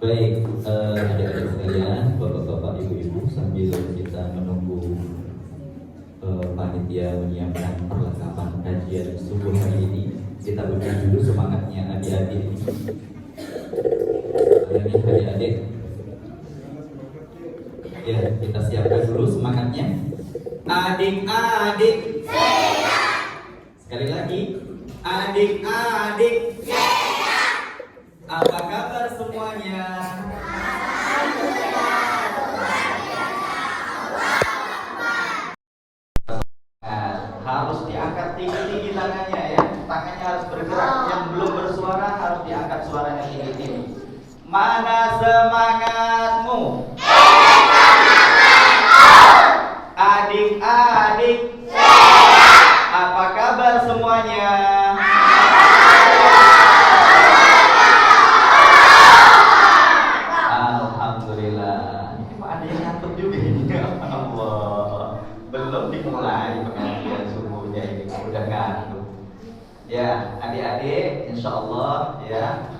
Baik, adik-adik sekalian, bapak-bapak, ibu-ibu, sambil kita menunggu panitia menyiapkan perlengkapan kajian subuh hari ini, kita uji dulu semangatnya adik-adik. Ini adik-adik, ya kita siapkan dulu semangatnya. Adik-adik, sekali lagi, adik-adik. Apa kabar semuanya? Harus diangkat tinggi-tinggi tangannya ya. Tangannya harus bergerak. Yang belum bersuara harus diangkat suaranya tinggi-tinggi. Mana semangatmu? Adik-adik. Apa kabar semuanya? Alhamdulillah. Ini Pak ada yang ngantuk juga ini. Allah. Belum dimulai pengajian subuhnya ini udah ngantuk. Ya, adik-adik, insya Allah ya.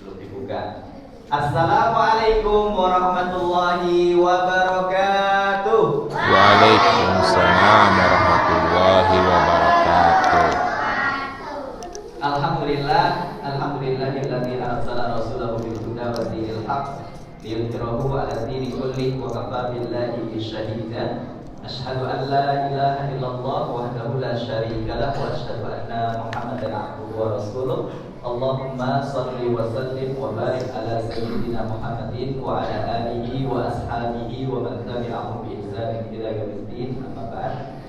Belum dibuka. Assalamualaikum warahmatullahi wabarakatuh. Waalaikumsalam warahmatullahi wabarakatuh. Alhamdulillahilladzi arsala rasulahu bil huda wa dinil haqq liyudhhirahu 'ala dini kullihi wa kafaa billahi shahida. Asyhadu an la ilaha illallah wahdahu la syarika lahu wa asyhadu anna Muhammadan 'abduhu wa rasuluh. Allahumma shalli wa sallim wa barik ala sayyidina Muhammadin wa ala alihi wa ashabihi wa man tabi'ahum bi ihsan ila yaumiddin. Amma ba'd.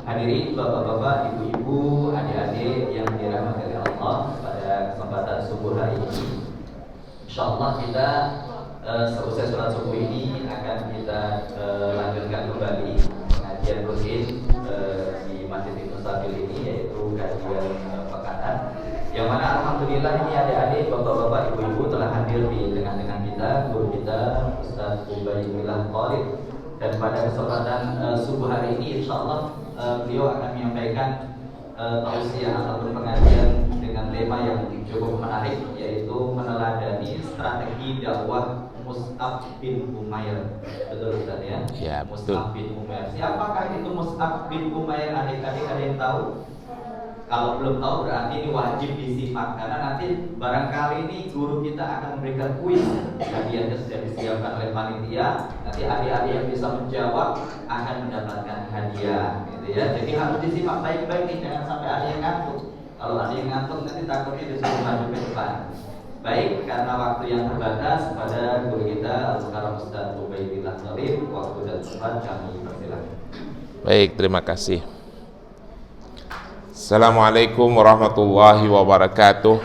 Hadirin bapak-bapak, ibu-ibu, adik-adik yang dirahmati oleh Allah, pada kesempatan subuh hari ini, insyaallah kita selesai sholat subuh ini akan kita lanjutkan kembali pengajian rutin di Masjid Ibnu Sabil ini, yaitu kajian pekanan. Yang mana alhamdulillah ini adik-adik, bapak-bapak, ibu-ibu telah hadir di tengah-tengah kita, guru kita Ustaz Ubaidillah Khalid. Dan pada kesempatan subuh hari ini insyaallah beliau akan menyampaikan tausiah ataupun pengajian dengan tema yang cukup menarik, yaitu meneladani strategi dakwah Mus'ab bin Umair. Betul Ustaz ya? Ya, betul. Mus'ab bin Umair. Siapakah itu Mus'ab bin Umair? Adik-adik ada yang tahu? Kalau belum tahu berarti ini wajib disimak, karena nanti barangkali ini guru kita akan memberikan kuis. Hadiahnya sudah disiapkan oleh panitia. Nanti adik-adik yang bisa menjawab akan mendapatkan hadiah, gitu ya. Jadi harus disimak baik-baik nih, jangan sampai ada yang ngantuk. Kalau ada yang ngantuk nanti takutnya disuruh maju ke depan. Baik, karena waktu yang terbatas, pada guru kita Al-Mukarram Ustaz Ubaidillah Khalid, waktu dan tempat kami persilakan. Baik, terima kasih. Assalamualaikum warahmatullahi wabarakatuh.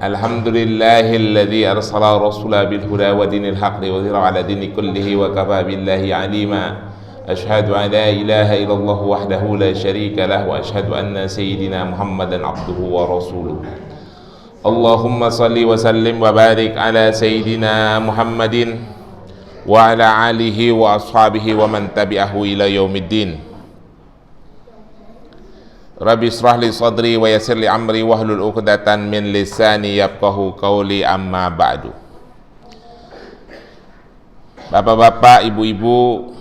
Alhamdulillahilladzi arsala rasulahu bil huda wa dinil haqqi wa dhira 'ala dini kullihi wa kafaa billahi 'alima. Asyhadu an la ilaha illallah wahdahu la syarika lah wa asyhadu anna sayyidina Muhammadan 'abduhu wa rasuluh. Allahumma salli wa sallim wa barik ala sayyidina Muhammadin wa ala alihi wa ashabihi wa man tabi'ahu ila yaumiddin. Rabbi israh li sadri wa yassir li amri wahlul 'uqdatan min lisani yafqahu qawli, amma ba'du. Bapak-bapak, ibu-ibu,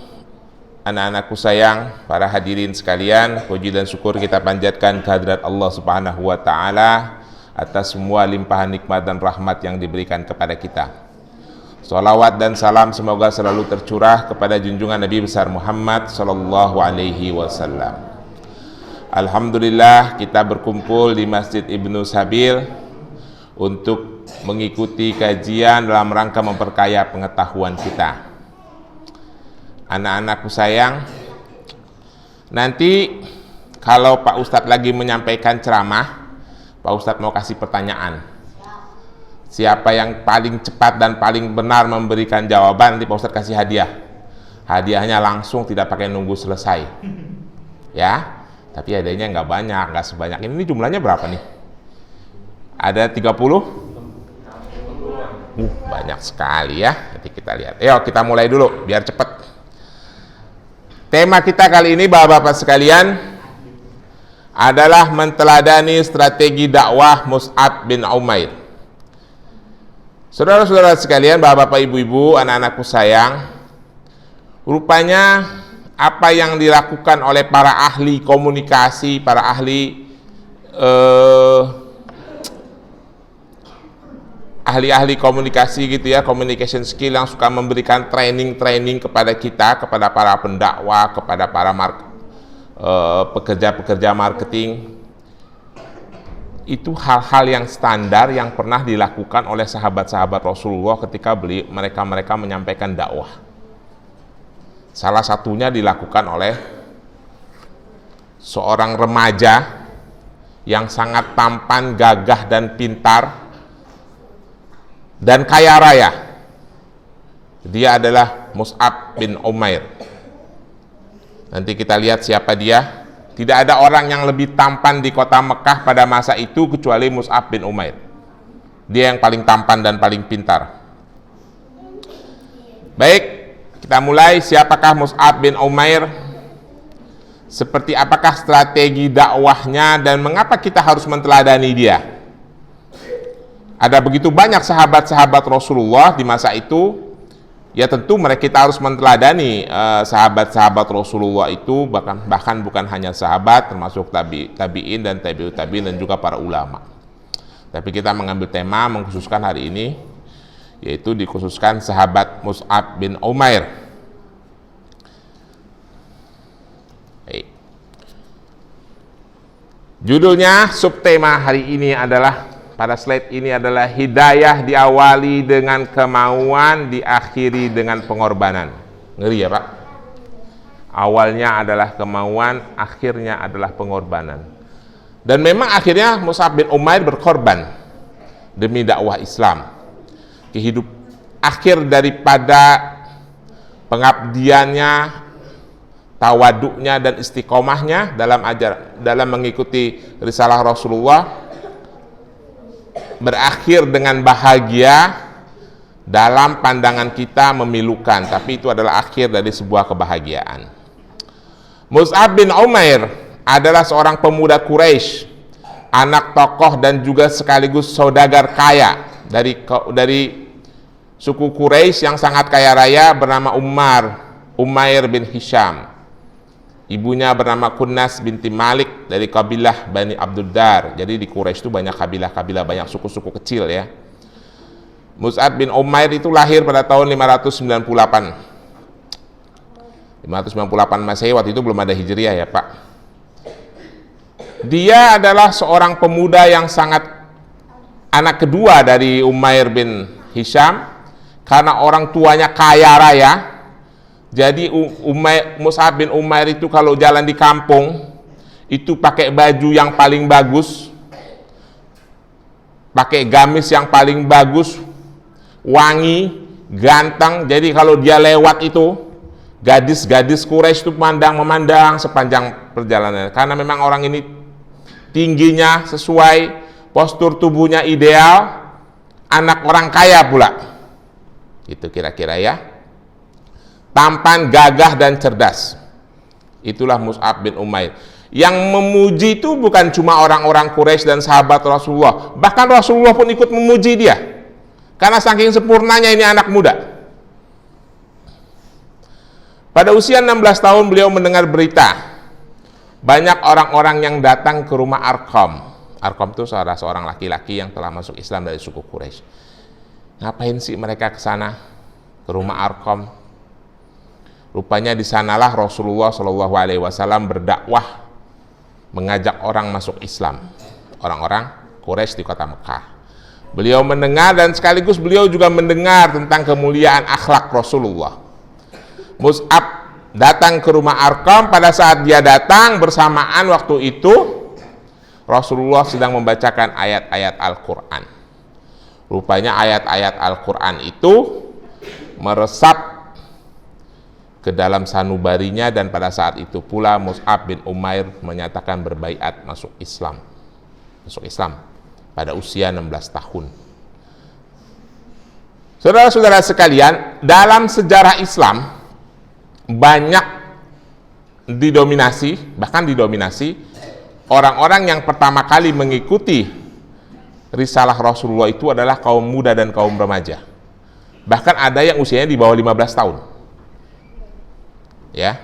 anak-anakku sayang, para hadirin sekalian, puji dan syukur kita panjatkan kehadirat Allah Subhanahu wa taala atas semua limpahan nikmat dan rahmat yang diberikan kepada kita. Salawat dan salam semoga selalu tercurah kepada junjungan Nabi besar Muhammad sallallahu alaihi wasallam. Alhamdulillah kita berkumpul di Masjid Ibnu Sabil untuk mengikuti kajian dalam rangka memperkaya pengetahuan kita. Anak-anakku sayang, nanti kalau Pak Ustadz lagi menyampaikan ceramah, Pak Ustadz mau kasih pertanyaan. Siapa yang paling cepat dan paling benar memberikan jawaban, nanti Pak Ustadz kasih hadiah. Hadiahnya langsung, tidak pakai nunggu selesai. Ya, tapi hadiahnya nggak banyak, nggak sebanyak ini. Ini jumlahnya berapa nih? Ada 30? Banyak sekali ya. Nanti kita lihat. Ayo kita mulai dulu, biar cepat. Tema kita kali ini, bapak-bapak sekalian, adalah menteladani strategi dakwah Mus'ab bin Umair. Saudara-saudara sekalian, bapak-bapak, ibu-ibu, anak-anakku sayang, rupanya apa yang dilakukan oleh para ahli komunikasi, para ahli komunikasi gitu ya, communication skill, yang suka memberikan training kepada kita, kepada para pendakwah, kepada para pekerja-pekerja marketing, itu hal-hal yang standar yang pernah dilakukan oleh sahabat-sahabat Rasulullah ketika mereka menyampaikan dakwah. Salah satunya dilakukan oleh seorang remaja yang sangat tampan, gagah, dan pintar, dan kaya raya. Dia adalah Mus'ab bin Umair. Nanti kita lihat siapa dia. Tidak ada orang yang lebih tampan di kota Mekah pada masa itu kecuali Mus'ab bin Umair. Dia yang paling tampan dan paling pintar. Baik, kita mulai. Siapakah Mus'ab bin Umair? Seperti apakah strategi dakwahnya dan mengapa kita harus menteladani dia? Ada begitu banyak sahabat-sahabat Rasulullah di masa itu. Ya tentu kita harus menteladani sahabat-sahabat Rasulullah itu, bahkan bukan hanya sahabat, termasuk tabi'in dan tabi'ut tabi'in dan juga para ulama. Tapi kita mengambil tema mengkhususkan hari ini, yaitu dikhususkan sahabat Mus'ab bin Umair. Judulnya, subtema hari ini adalah, pada slide ini adalah hidayah diawali dengan kemauan, diakhiri dengan pengorbanan. Ngeri ya Pak? Awalnya adalah kemauan, akhirnya adalah pengorbanan. Dan memang akhirnya Mus'ab bin Umair berkorban demi dakwah Islam. Akhir daripada pengabdiannya, tawaduknya, dan istiqomahnya dalam mengikuti risalah Rasulullah, berakhir dengan bahagia dalam pandangan kita memilukan, tapi itu adalah akhir dari sebuah kebahagiaan. Mus'ab bin Umair adalah seorang pemuda Quraisy, anak tokoh dan juga sekaligus saudagar kaya dari suku Quraisy yang sangat kaya raya bernama Umair bin Hisham. Ibunya bernama Kunnas binti Malik dari kabilah Bani Abduddar. Jadi di Quraisy itu banyak kabilah-kabilah, banyak suku-suku kecil ya. Mus'ab bin Umair itu lahir pada tahun 598 Masehi, waktu itu belum ada Hijriah ya Pak. Dia adalah seorang pemuda yang sangat anak kedua dari Umair bin Hisham, karena orang tuanya kaya raya. Jadi Mus'ab bin Umair itu kalau jalan di kampung itu pakai baju yang paling bagus, pakai gamis yang paling bagus, wangi, ganteng. Jadi kalau dia lewat itu, gadis-gadis Quraisy itu memandang sepanjang perjalanan, karena memang orang ini tingginya sesuai, postur tubuhnya ideal, anak orang kaya pula. Itu kira-kira ya. Tampan, gagah, dan cerdas. Itulah Mus'ab bin Umair. Yang memuji itu bukan cuma orang-orang Quraisy dan sahabat Rasulullah, bahkan Rasulullah pun ikut memuji dia, karena saking sempurnanya ini anak muda. Pada usia 16 tahun beliau mendengar berita banyak orang-orang yang datang ke rumah Arqam. Arqam itu seorang laki-laki yang telah masuk Islam dari suku Quraisy. Ngapain sih mereka ke sana, ke rumah Arqam? Rupanya di sanalah Rasulullah SAW berdakwah, mengajak orang masuk Islam, orang-orang Quraisy di kota Mekah. Beliau mendengar dan sekaligus beliau juga mendengar tentang kemuliaan akhlak Rasulullah. Mus'ab datang ke rumah Arqam. Pada saat dia datang, bersamaan waktu itu Rasulullah sedang membacakan ayat-ayat Al-Quran. Rupanya ayat-ayat Al-Quran itu meresap ke dalam sanubarinya, dan pada saat itu pula Mus'ab bin Umair menyatakan berbaiat masuk Islam pada usia 16 tahun. Saudara-saudara sekalian, dalam sejarah Islam banyak didominasi orang-orang yang pertama kali mengikuti risalah Rasulullah itu adalah kaum muda dan kaum remaja. Bahkan ada yang usianya di bawah 15 tahun. Ya.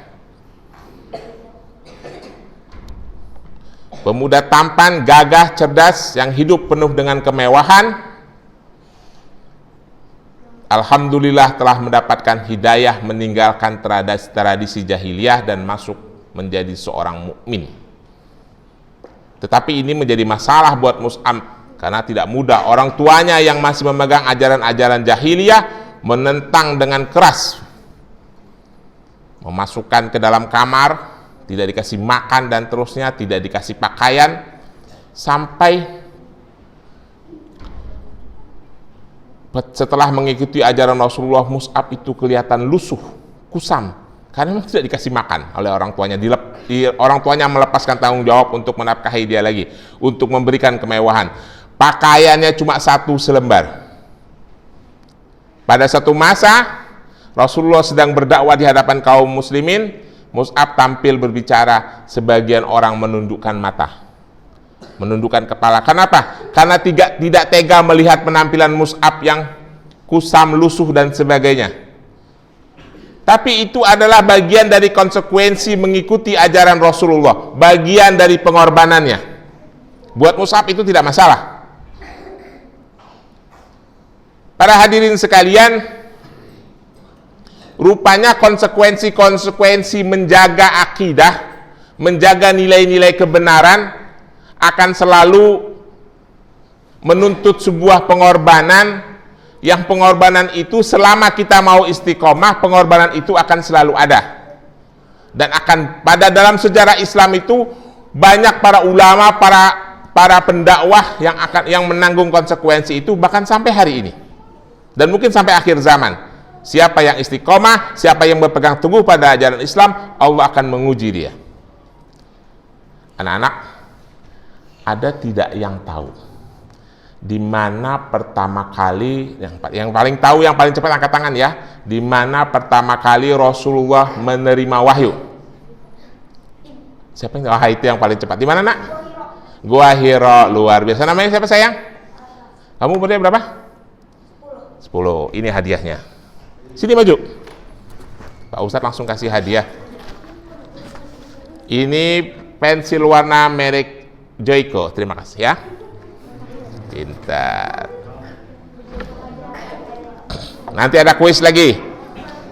Pemuda tampan, gagah, cerdas, yang hidup penuh dengan kemewahan. Alhamdulillah telah mendapatkan hidayah meninggalkan tradisi jahiliyah dan masuk menjadi seorang mukmin. Tetapi ini menjadi masalah buat Mus'ab karena tidak mudah. Orang tuanya yang masih memegang ajaran-ajaran jahiliyah menentang dengan keras, memasukkan ke dalam kamar, tidak dikasih makan dan terusnya, tidak dikasih pakaian, sampai setelah mengikuti ajaran Rasulullah, Mus'ab itu kelihatan lusuh, kusam, karena memang tidak dikasih makan oleh orang tuanya. Orang tuanya melepaskan tanggung jawab untuk menafkahi dia lagi, untuk memberikan kemewahan. Pakaiannya cuma 1 selembar. Pada satu masa Rasulullah sedang berdakwah di hadapan kaum muslimin, Mus'ab tampil berbicara, sebagian orang menundukkan mata, menundukkan kepala. Kenapa? Karena tidak tega melihat penampilan Mus'ab yang kusam, lusuh dan sebagainya. Tapi itu adalah bagian dari konsekuensi mengikuti ajaran Rasulullah, bagian dari pengorbanannya. Buat Mus'ab itu tidak masalah. Para hadirin sekalian, rupanya konsekuensi-konsekuensi menjaga akidah, menjaga nilai-nilai kebenaran akan selalu menuntut sebuah pengorbanan, yang pengorbanan itu selama kita mau istiqomah, pengorbanan itu akan selalu ada. Dan akan pada dalam sejarah Islam itu banyak para ulama, para pendakwah yang menanggung konsekuensi itu bahkan sampai hari ini. Dan mungkin sampai akhir zaman. Siapa yang istiqomah, siapa yang berpegang teguh pada ajaran Islam, Allah akan menguji dia. Anak-anak, ada tidak yang tahu di mana pertama kali, yang paling tahu, yang paling cepat angkat tangan ya, di mana pertama kali Rasulullah menerima wahyu? Siapa yang itu yang paling cepat? Di mana, Nak? Gua Hiro, luar biasa. Namanya siapa, sayang? Kamu umurnya berapa? 10. Ini hadiahnya. Sini maju. Pak Ustadz langsung kasih hadiah. Ini pensil warna merek Joico. Terima kasih ya. Pintar. Nanti ada kuis lagi.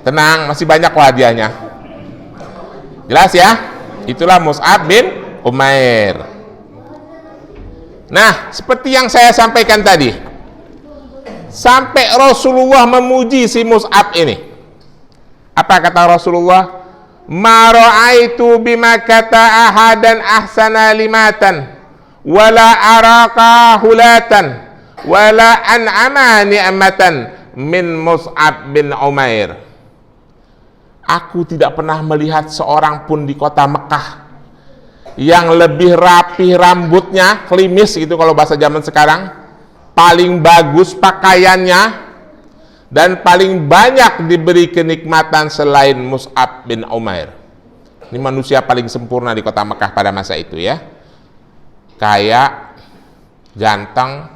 Tenang, masih banyak kok hadiahnya. Jelas ya? Itulah Mus'ab bin Umair. Nah, seperti yang saya sampaikan tadi, sampai Rasulullah memuji si Mus'ab ini. Apa kata Rasulullah? Ma ra'aitu bima kata ahadan ahsana limatan wala araka hulatan wala an'ama ni'matan min Mus'ab bin Umair. Aku tidak pernah melihat seorang pun di kota Mekah yang lebih rapi rambutnya, klimis gitu kalau bahasa zaman sekarang, paling bagus pakaiannya, dan paling banyak diberi kenikmatan selain Mus'ab bin Umair. Ini manusia paling sempurna di kota Mekah pada masa itu ya. Kaya, ganteng,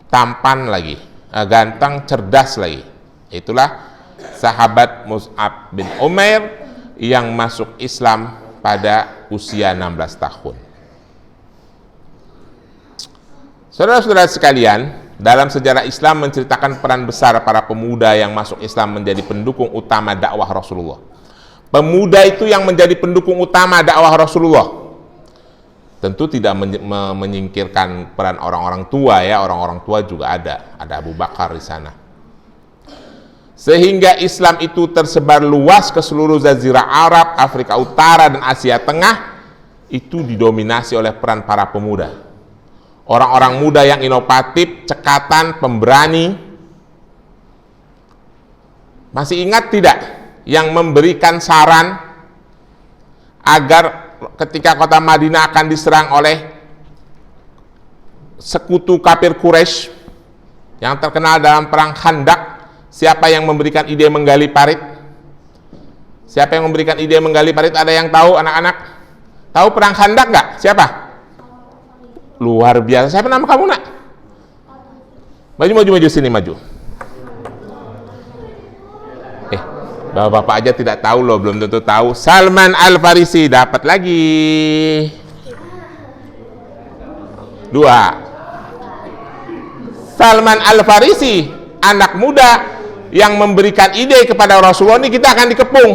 tampan lagi, ganteng, cerdas lagi. Itulah sahabat Mus'ab bin Umair yang masuk Islam pada usia 16 tahun. Saudara-saudara sekalian, dalam sejarah Islam menceritakan peran besar para pemuda yang masuk Islam menjadi pendukung utama dakwah Rasulullah. Pemuda itu yang menjadi pendukung utama dakwah Rasulullah. Tentu tidak menyingkirkan peran orang-orang tua ya, orang-orang tua juga ada Abu Bakar di sana. Sehingga Islam itu tersebar luas ke seluruh Jazirah Arab, Afrika Utara dan Asia Tengah, itu didominasi oleh peran para pemuda. Orang-orang muda yang inovatif, cekatan, pemberani. Masih ingat tidak yang memberikan saran agar ketika kota Madinah akan diserang oleh sekutu kafir Quraisy yang terkenal dalam perang Khandaq, siapa yang memberikan ide menggali parit? Siapa yang memberikan ide menggali parit? Ada yang tahu, anak-anak? Tahu perang Khandaq nggak? Siapa? Luar biasa. Siapa nama kamu, nak? Maju sini, maju. Bapak-bapak aja tidak tahu loh, belum tentu tahu. Salman Al-Farisi, dapat lagi. 2. Salman Al-Farisi, anak muda yang memberikan ide kepada Rasulullah. Ini kita akan dikepung.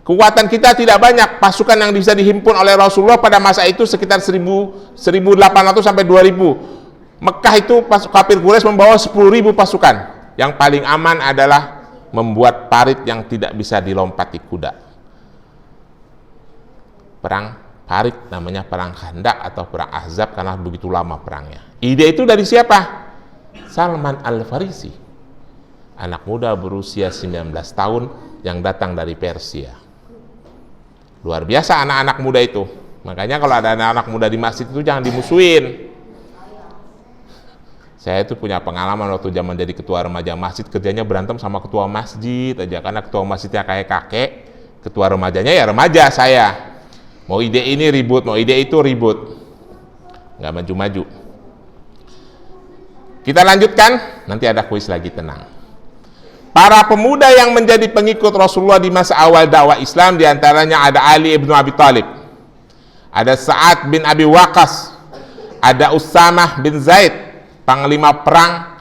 Kekuatan kita tidak banyak. Pasukan yang bisa dihimpun oleh Rasulullah pada masa itu sekitar 1.800 sampai 2.000. Mekah itu kafir Quraisy membawa 10.000 pasukan. Yang paling aman adalah membuat parit yang tidak bisa dilompati kuda. Perang parit namanya perang Khandaq atau perang Ahzab karena begitu lama perangnya. Ide itu dari siapa? Salman Al-Farisi, anak muda berusia 19 tahun yang datang dari Persia. Luar biasa anak-anak muda itu. Makanya kalau ada anak-anak muda di masjid itu jangan dimusuhin. Saya itu punya pengalaman waktu zaman jadi ketua remaja masjid, kerjanya berantem sama ketua masjid aja, karena ketua masjidnya kayak kakek, ketua remajanya ya remaja saya. Mau ide ini ribut, mau ide itu ribut, nggak maju-maju. Kita lanjutkan, nanti ada kuis lagi, tenang. Para pemuda yang menjadi pengikut Rasulullah di masa awal dakwah Islam, diantaranya ada Ali ibn Abi Thalib, ada Sa'ad bin Abi Waqqas, ada Usamah bin Zaid, panglima perang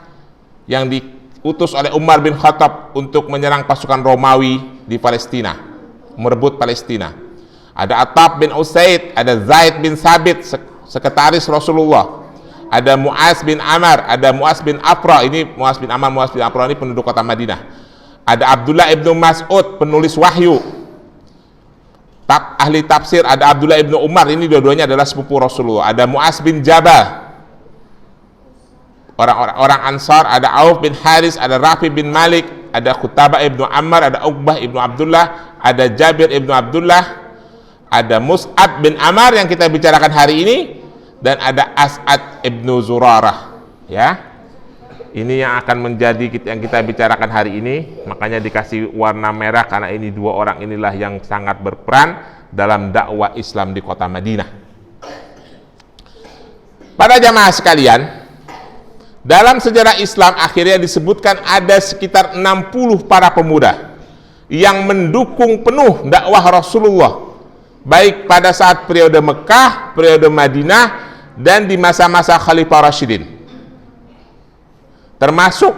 yang diutus oleh Umar bin Khattab untuk menyerang pasukan Romawi di Palestina, merebut Palestina. Ada Attab bin Usaid, ada Zaid bin Sabit, sekretaris Rasulullah. Ada Mu'az bin Amr, ada Mu'az bin Afra, ini Mu'az bin Amr, Mu'az bin Afra ini penduduk kota Madinah. Ada Abdullah ibnu Mas'ud, penulis wahyu, ahli tafsir. Ada Abdullah ibnu Umar, ini dua-duanya adalah sepupu Rasulullah. Ada Mu'az bin Jabal, orang Ansar. Ada Auf bin Haris, ada Rafi bin Malik, ada Khutabah ibnu Ammar, ada Uqbah ibnu Abdullah, ada Jabir ibnu Abdullah, ada Mus'ab bin Ammar yang kita bicarakan hari ini, dan ada As'ad ibnu Zurarah. Ya, ini yang akan menjadi yang kita bicarakan hari ini. Makanya dikasih warna merah karena ini dua orang inilah yang sangat berperan dalam dakwah Islam di kota Madinah. Para jamaah sekalian, dalam sejarah Islam akhirnya disebutkan ada sekitar 60 para pemuda yang mendukung penuh dakwah Rasulullah, baik pada saat periode Mekah, periode Madinah, dan di masa-masa Khalifah Rashidin. Termasuk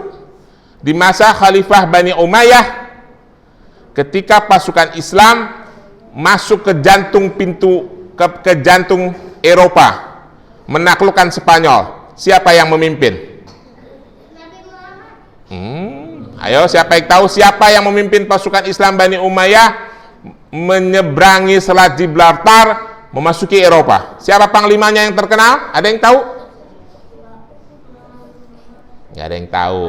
di masa Khalifah Bani Umayyah, ketika pasukan Islam masuk ke jantung ke jantung Eropa, menaklukkan Spanyol. Siapa yang memimpin? Ayo, siapa yang tahu siapa yang memimpin pasukan Islam Bani Umayyah menyeberangi Selat Gibraltar memasuki Eropa? Siapa panglimanya yang terkenal? Ada yang tahu? Nggak ada yang tahu.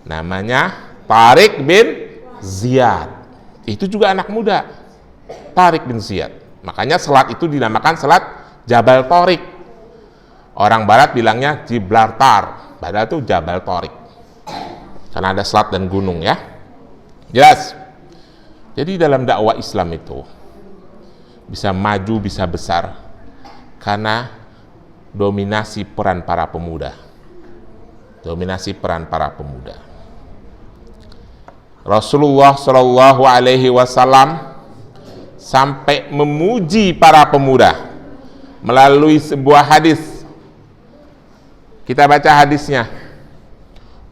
Namanya Tariq bin Ziyad. Itu juga anak muda, Tariq bin Ziyad. Makanya selat itu dinamakan Selat Jabal Tariq. Orang barat bilangnya Gibraltar, padahal itu Jabal Tariq, karena ada selat dan gunung, ya. Jelas. Jadi dalam dakwah Islam itu bisa maju, bisa besar karena dominasi peran para pemuda. Dominasi peran para pemuda. Rasulullah Shallallahu Alaihi Wasallam sampai memuji para pemuda melalui sebuah hadis. Kita baca hadisnya.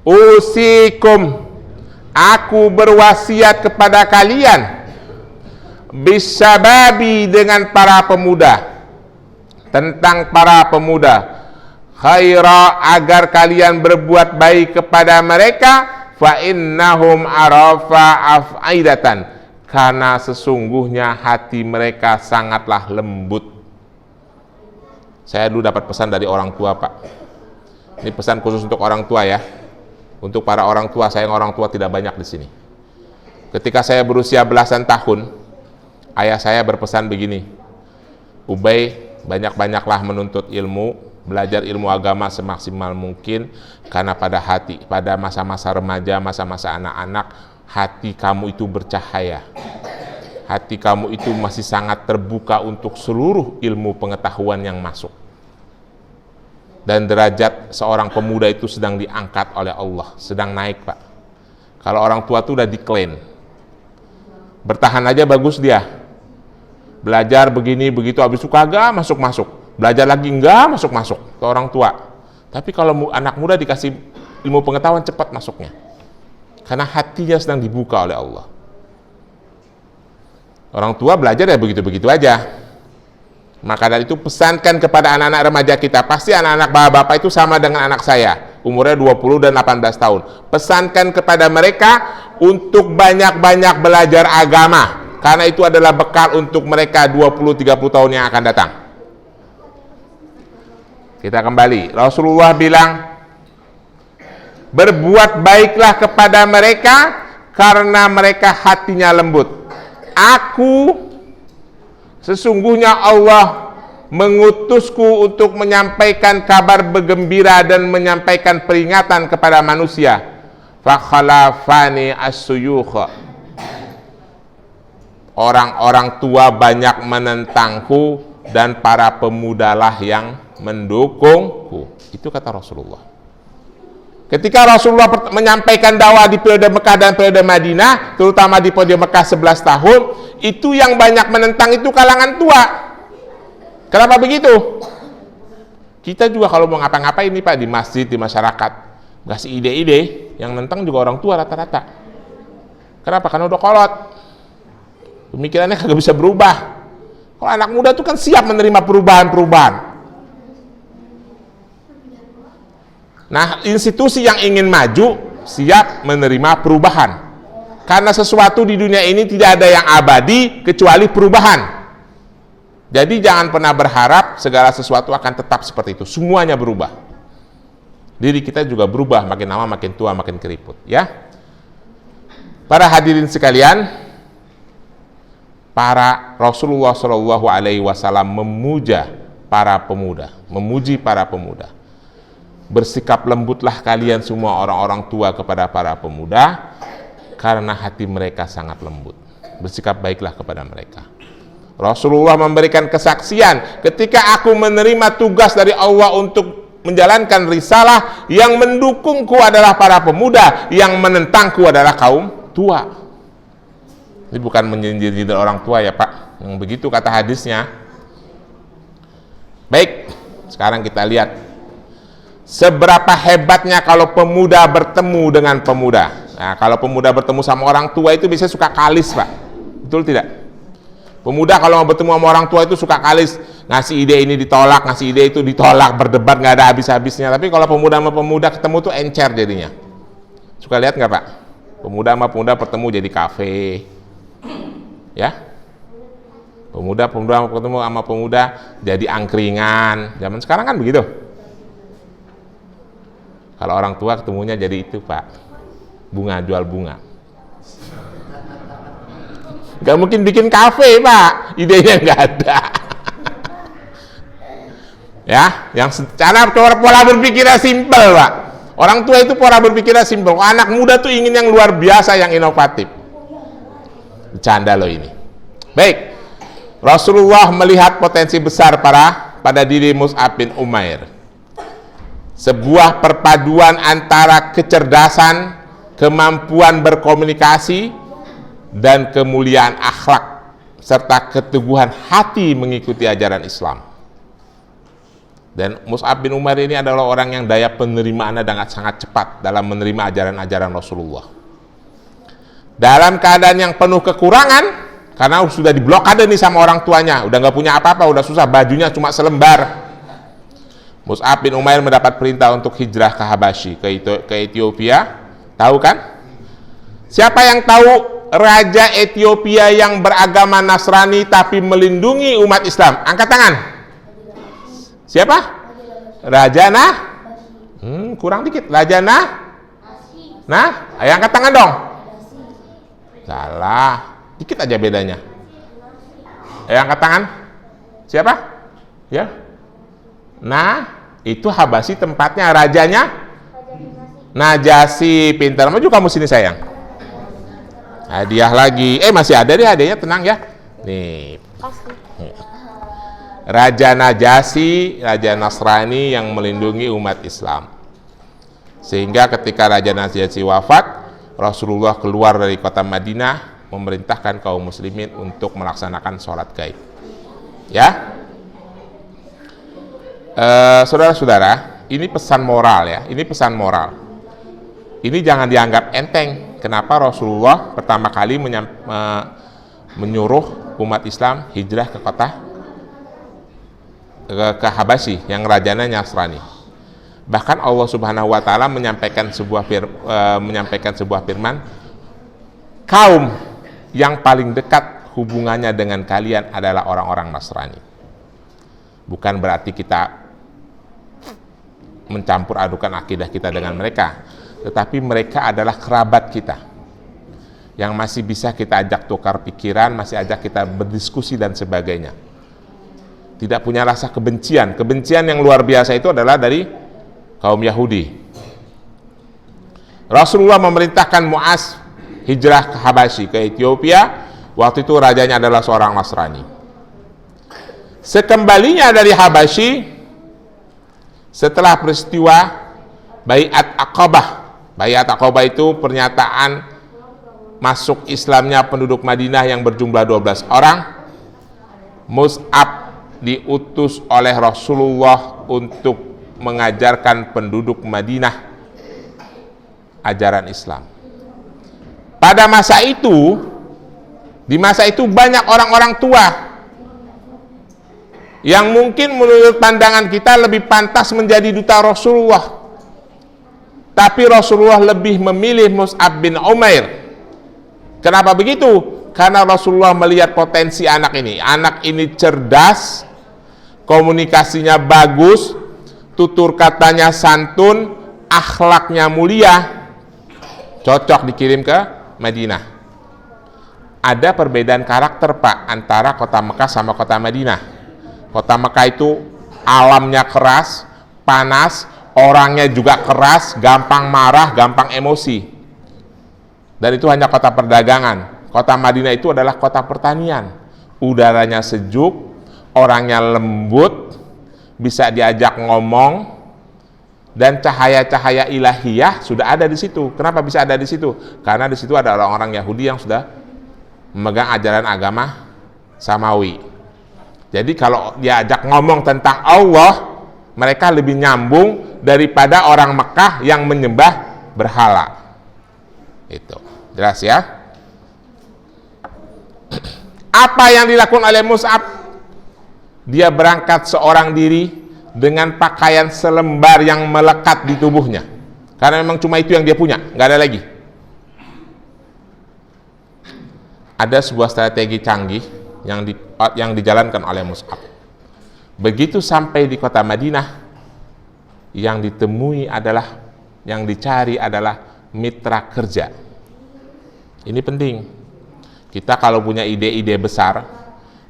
Usikum, aku berwasiat kepada kalian, bisababi, dengan para pemuda, tentang para pemuda, khaira, agar kalian berbuat baik kepada mereka, fa innahum arafa af'idatan, karena sesungguhnya hati mereka sangatlah lembut. Saya dulu dapat pesan dari orang tua, Pak. Ini pesan khusus untuk orang tua, ya. Untuk para orang tua, sayang orang tua tidak banyak di sini. Ketika saya berusia belasan tahun, ayah saya berpesan begini, Ubay, banyak-banyaklah menuntut ilmu, belajar ilmu agama semaksimal mungkin, karena pada masa-masa remaja, masa-masa anak-anak, hati kamu itu bercahaya. hati kamu itu masih sangat terbuka untuk seluruh ilmu pengetahuan yang masuk. Dan derajat seorang pemuda itu sedang diangkat oleh Allah, sedang naik, Pak. Kalau orang tua itu udah diklaim, bertahan aja bagus dia, belajar begini begitu, habis itu kagak masuk, belajar lagi enggak masuk ke orang tua. Tapi kalau anak muda dikasih ilmu pengetahuan, cepat masuknya, karena hatinya sedang dibuka oleh Allah. Orang tua belajar ya begitu-begitu aja. Maka dari itu pesankan kepada anak-anak remaja kita, pasti anak-anak bapak-bapak itu sama dengan anak saya, umurnya 20 dan 18 tahun. Pesankan kepada mereka untuk banyak-banyak belajar agama, karena itu adalah bekal untuk mereka 20-30 tahun yang akan datang. Kita kembali, Rasulullah bilang, berbuat baiklah kepada mereka karena mereka hatinya lembut. Sesungguhnya Allah mengutusku untuk menyampaikan kabar bergembira dan menyampaikan peringatan kepada manusia. Fakhalafani as-suyukh. Orang-orang tua banyak menentangku dan para pemudalah yang mendukungku. Itu kata Rasulullah. Ketika Rasulullah menyampaikan dakwah di periode Mekah dan periode Madinah, terutama di periode Mekah 11 tahun, itu yang banyak menentang itu kalangan tua. Kenapa begitu? Kita juga kalau mau ngapa-ngapain nih Pak, di masjid, di masyarakat, ngasih ide-ide, yang nentang juga orang tua rata-rata. Kenapa? Karena udah kolot, pemikirannya kagak bisa berubah. Kalau anak muda itu kan siap menerima perubahan-perubahan. Nah, institusi yang ingin maju siap menerima perubahan. Karena sesuatu di dunia ini tidak ada yang abadi kecuali perubahan. Jadi jangan pernah berharap segala sesuatu akan tetap seperti itu. Semuanya berubah. Diri kita juga berubah, makin lama makin tua makin keriput, ya. Para hadirin sekalian, para Rasulullah SAW memuji para pemuda. Bersikap lembutlah kalian semua orang-orang tua kepada para pemuda, karena hati mereka sangat lembut. Bersikap baiklah kepada mereka. Rasulullah memberikan kesaksian, ketika aku menerima tugas dari Allah untuk menjalankan risalah, yang mendukungku adalah para pemuda, yang menentangku adalah kaum tua. Ini bukan menyindir orang tua ya Pak, yang begitu kata hadisnya. Baik, sekarang kita lihat seberapa hebatnya kalau pemuda bertemu dengan pemuda. Nah, kalau pemuda bertemu sama orang tua itu biasanya suka kalis, Pak. Betul tidak? Pemuda kalau mau bertemu sama orang tua itu suka kalis, ngasih ide ini ditolak, ngasih ide itu ditolak, berdebat nggak ada habis-habisnya. Tapi kalau pemuda sama pemuda ketemu tuh encer jadinya. Suka lihat nggak Pak? Pemuda sama pemuda bertemu jadi kafe, ya. Pemuda ketemu sama pemuda jadi angkringan. Zaman sekarang kan begitu. Kalau orang tua ketemunya jadi itu Pak, bunga, jual bunga. Gak mungkin bikin kafe Pak, idenya nggak ada. Ya, yang secara pola berpikirnya simpel Pak. Orang tua itu pola berpikirnya simpel. Anak muda tuh ingin yang luar biasa, yang inovatif. Bercanda loh ini. Baik, Rasulullah melihat potensi besar pada diri Mus'ab bin Umair. Sebuah perpaduan antara kecerdasan, kemampuan berkomunikasi, dan kemuliaan akhlak, serta keteguhan hati mengikuti ajaran Islam. Dan Mus'ab bin Umair ini adalah orang yang daya penerimaannya sangat cepat dalam menerima ajaran-ajaran Rasulullah. Dalam keadaan yang penuh kekurangan, karena sudah diblokade nih sama orang tuanya, udah nggak punya apa-apa, udah susah, bajunya cuma selembar. Mus'ab bin Umair mendapat perintah untuk hijrah ke Habasyi, ke Ethiopia. Tahu kan? Siapa yang tahu raja Ethiopia yang beragama Nasrani tapi melindungi umat Islam? Angkat tangan. Siapa? Raja kurang dikit. Raja ayo angkat tangan dong. Salah. Dikit aja bedanya. Ayo angkat tangan. Siapa? Ya. Itu Habasyi tempatnya, rajanya Najasyi. Pintar, maju kamu sini sayang. Hadiah lagi. Masih ada deh hadiahnya, tenang ya. Nih. Raja Najasyi, Raja Nasrani yang melindungi umat Islam. Sehingga ketika Raja Najasyi wafat, Rasulullah keluar dari kota Madinah memerintahkan kaum muslimin untuk melaksanakan sholat gaib. Ya. Saudara-saudara, ini pesan moral ya. Ini pesan moral. Ini jangan dianggap enteng. Kenapa Rasulullah pertama kali menyuruh umat Islam hijrah ke kota ke Habasyi yang rajanya Nasrani. Bahkan Allah Subhanahu wa taala menyampaikan sebuah firman, kaum yang paling dekat hubungannya dengan kalian adalah orang-orang Nasrani. Bukan berarti kita mencampur adukan akidah kita dengan mereka, tetapi mereka adalah kerabat kita yang masih bisa kita ajak tukar pikiran, masih ajak kita berdiskusi dan sebagainya. Tidak punya rasa kebencian. Kebencian yang luar biasa itu adalah dari kaum Yahudi. Rasulullah memerintahkan Mu'az hijrah ke Habasyi, ke Ethiopia. Waktu itu rajanya adalah seorang Nasrani. Sekembalinya dari Habasyi, setelah peristiwa Baiat Aqabah. Baiat Aqabah itu pernyataan masuk Islamnya penduduk Madinah yang berjumlah 12 orang. Mus'ab diutus oleh Rasulullah untuk mengajarkan penduduk Madinah ajaran Islam. Pada masa itu, di masa itu banyak orang-orang tua yang mungkin menurut pandangan kita lebih pantas menjadi duta Rasulullah. Tapi Rasulullah lebih memilih Mus'ab bin Umair. Kenapa begitu? Karena Rasulullah melihat potensi anak ini. Anak ini cerdas, komunikasinya bagus, tutur katanya santun, akhlaknya mulia, cocok dikirim ke Madinah. Ada perbedaan karakter Pak antara kota Mekah sama kota Madinah. Kota Mekah itu alamnya keras, panas, orangnya juga keras, gampang marah, gampang emosi. Dan itu hanya kota perdagangan. Kota Madinah itu adalah kota pertanian. Udaranya sejuk, orangnya lembut, bisa diajak ngomong, dan cahaya-cahaya ilahiyah sudah ada di situ. Kenapa bisa ada di situ? Karena di situ ada orang-orang Yahudi yang sudah memegang ajaran agama Samawi. Jadi kalau diajak ngomong tentang Allah, mereka lebih nyambung daripada orang Mekah yang menyembah berhala. Itu jelas ya. Apa yang dilakukan oleh Mus'ab? Dia berangkat seorang diri dengan pakaian selembar yang melekat di tubuhnya, karena memang cuma itu yang dia punya, nggak ada lagi. Ada sebuah strategi canggih yang dijalankan oleh Mus'ab. Begitu sampai di kota Madinah, yang ditemui adalah, yang dicari adalah mitra kerja. Ini penting. Kita kalau punya ide-ide besar,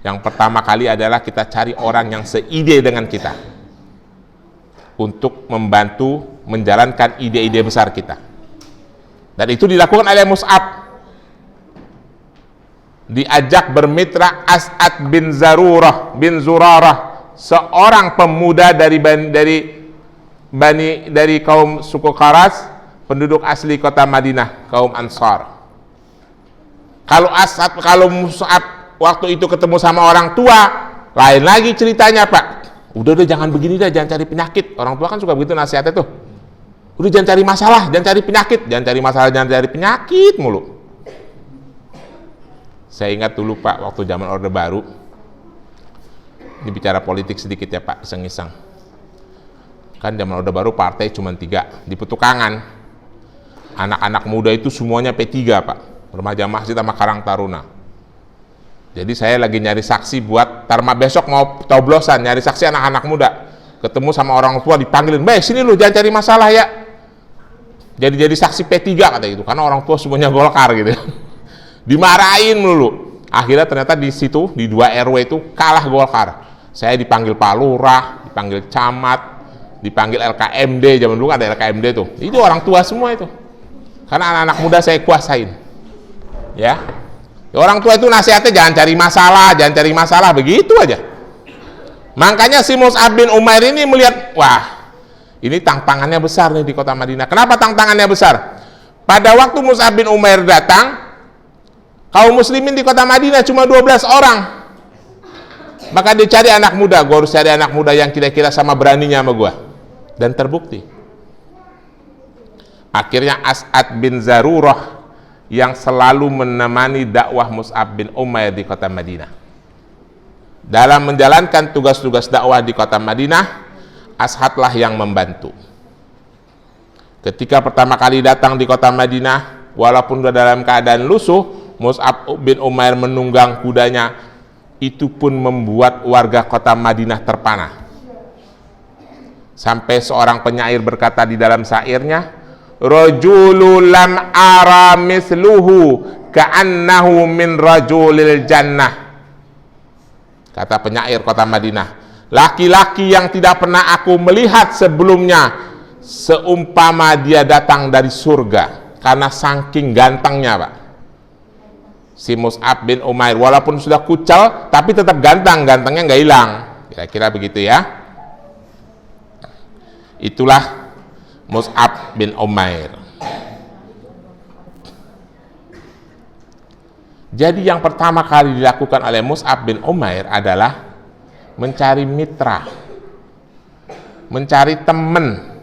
yang pertama kali adalah kita cari orang yang seide dengan kita untuk membantu menjalankan ide-ide besar kita. Dan itu dilakukan oleh Mus'ab. Diajak bermitra As'ad bin Zurarah, seorang pemuda dari kaum suku Kharas, penduduk asli kota Madinah, kaum Ansar. Kalau Mus'ab waktu itu ketemu sama orang tua, lain lagi ceritanya Pak. Udah jangan begini dah, jangan cari penyakit. Orang tua kan suka begitu nasihatnya tuh. Udah jangan cari masalah, jangan cari penyakit, jangan cari masalah, jangan cari penyakit mulu. Saya ingat dulu Pak, waktu zaman Orde Baru. Ini bicara politik sedikit ya Pak, iseng-iseng. Kan zaman Orde Baru partai cuma 3 di Petukangan. Anak-anak muda itu semuanya P3 Pak, remaja masjid sama Karang Taruna. Jadi saya lagi nyari saksi buat tarma besok mau coblosan, nyari saksi anak-anak muda. Ketemu sama orang tua dipanggilin, "Baik, sini lu jangan cari masalah ya." Jadi saksi P3 kata gitu, karena orang tua semuanya Golkar gitu. Dimarahin dulu. Akhirnya ternyata di situ di 2 RW itu kalah Golkar. Saya dipanggil Pak Lurah, dipanggil camat, dipanggil LKMD, zaman dulu ada LKMD tuh. Itu orang tua semua itu. Karena anak-anak muda saya kuasain. Ya. Orang tua itu nasihatnya jangan cari masalah, begitu aja. Makanya si Mus'ab bin Umair ini melihat, wah, ini tantangannya besar nih di kota Madinah. Kenapa tantangannya besar? Pada waktu Mus'ab bin Umair datang, kaum muslimin di kota Madinah cuma 12 orang. Maka dia cari anak muda, gue harus cari anak muda yang kira-kira sama beraninya sama gue. Dan terbukti. Akhirnya As'ad bin Zarurah yang selalu menemani dakwah Mus'ab bin Umair di kota Madinah. Dalam menjalankan tugas-tugas dakwah di kota Madinah, As'adlah yang membantu. Ketika pertama kali datang di kota Madinah, walaupun sudah dalam keadaan lusuh, Mus'ab bin Umair menunggang kudanya, itu pun membuat warga kota Madinah terpana. Sampai seorang penyair berkata di dalam syairnya, rajulul lam ara misluhu ka'annahu min rajulil jannah. Kata penyair kota Madinah, laki-laki yang tidak pernah aku melihat sebelumnya seumpama dia datang dari surga, karena saking gantengnya, Pak. Si Mus'ab bin Umair walaupun sudah kucel tapi tetap gantengnya nggak hilang, kira-kira begitu ya. Itulah Mus'ab bin Umair. Jadi yang pertama kali dilakukan oleh Mus'ab bin Umair adalah mencari mitra, mencari teman.